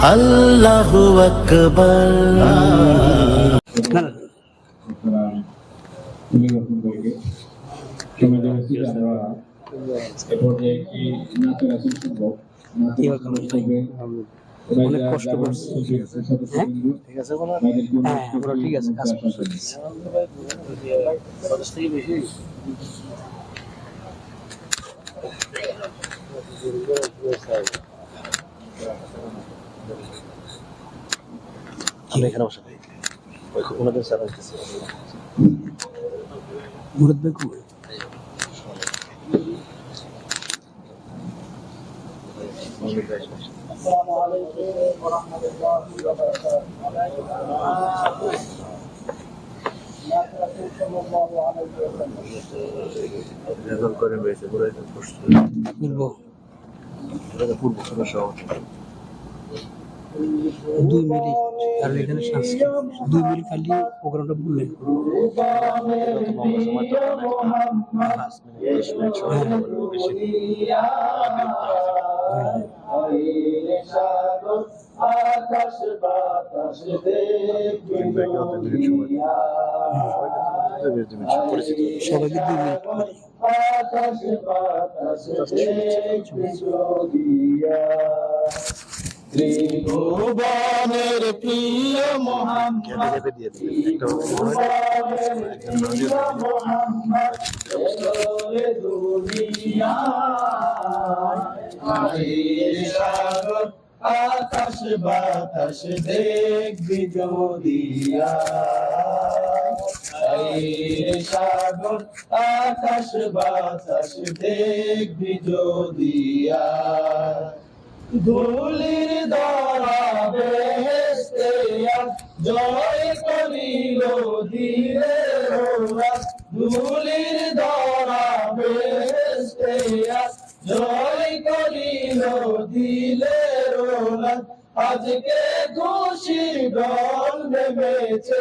আল্লাহু আকবার। অনেক কষ্ট করছি। ঠিক আছে, আমরা ঠিক আছে কাজ করছি। আমরা এখানে বসে পাই ওনাদের স্যার আসতেছে। মুরাদ ভাই কই? আসসালামু আলাইকুম ওয়া রাহমাতুল্লাহি ওয়া বারাকাতুহু। করে রয়েছে পূর্ব পূর্ব সমস্যা 2 মিনিট আর এখানে সংস্কৃত 2 মিনিট খালি প্রোগ্রামটা বললেন। আকাশ বাতাস ত্রিভুবনের প্রিয় মোহাম্মদ, আকাশ বাতাস দেখবি যদিয়া, সাগর আকাশ বাতাস দেখবি যদিয়া, ধুলির ধরা বেহেশতে আজ জয় করিল দিলে ওরা, ধুলির ধরা বেহেশতে আজ জয় করিল দিলে ওরা, আজকে খুশির ঢল নেমেছে,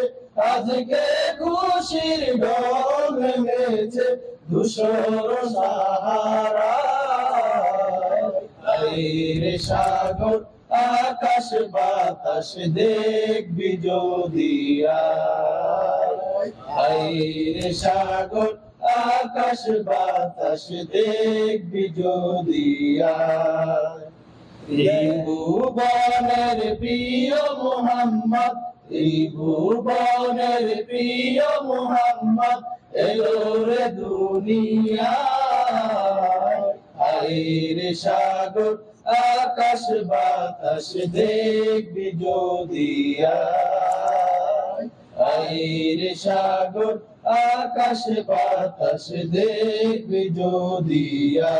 আজকে খুশির ঢল নেমেছে ধূসর সাহারা, রে সাগর আকাশ বাতাস দেখবি যদিয়া, রে সাগর আকাশ বাতাস দেখবি যদিয়া, ত্রিভুবনের প্রিয় মোহাম্মদ, ত্রিভুবনের প্রিয় মোহাম্মদ এলো রে দুনিয়ায়, রে সাগর আকাশ বাতাস দেখবি যদিয়া, রে সাগর আকাশ বাতাস দেখবি যদিয়া,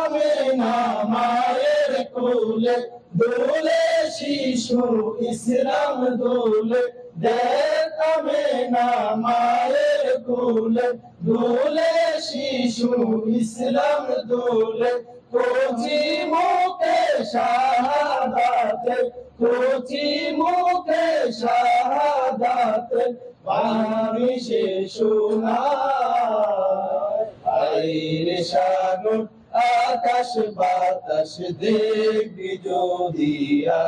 আমিনা মায়ের কোলে দোলে শিশু ইসলাম দোলে, দেখ আমিনা মায়ের কোলে দোলে শিশু ইসলাম দোলে, কোচি মুখে শাহাদাতে, কোচি মুখে শাহাদাতে বাণী সে শোনায়, রে সাগর আকাশ বাতাস দেখবি যদিয়া,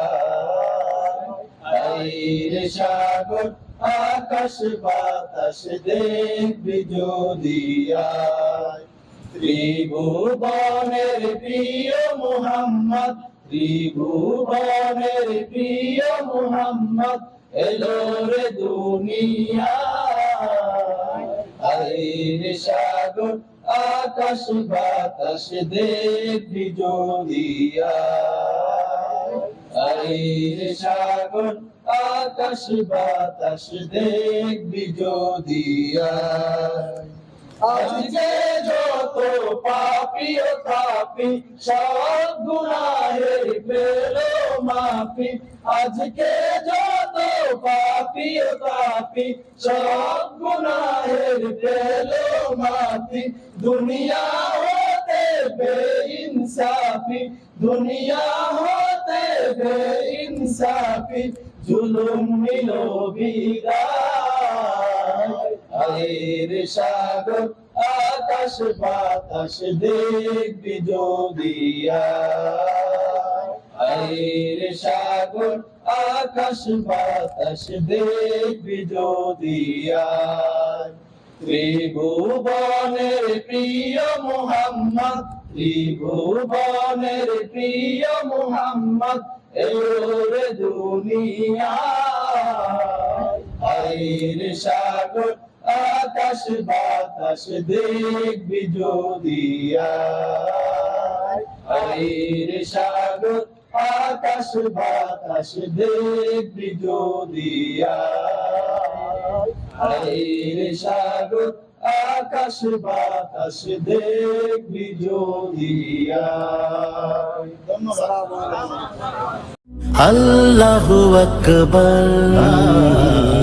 রে সাগর আকাশ বাতাস দেখবি যদিয়া, ত্রিভুবনের প্রিয় মোহাম্মদ, ত্রিভুবনের প্রিয় মোহাম্মদ এলো রে দুনিয়ায়, রে সাগর আকাশ বাতাস দেখবি যদিয়া, রে সাগর আকাশ বাতাস দেখবি যদিয়া, আজকে যত পাপী ও তাপী সব গুনাহের পেলো মাফি, আজকে যত পাপী ও তাপী সব গুনাহের পেলো মাফি, দুনিয়া হতে বেইনসাফি, দুনিয়া হতে বেইনসাফি জুলুম নিল বিদায়, রে সাগর আকাশ বাতাস দেখবি যদিয়া, আইরে সাগর আকাশ বাতাস দেখবি যদি আয় ত্রিভুবনের প্রিয় মুহাম্মদ ত্রিভুবনের প্রিয় মুহাম্মদ এলোরে দুনিয়ায় আইরে সাগর আকাশ বাতাস দেখবি যদি আয় আইরে সাগর আকাশ বাতাস দেখবি যদি আয় আইরে সাগর আকাশ বাতাস দেখবি যদি আয়। ধন্যবাদ। আল্লাহু আকবার।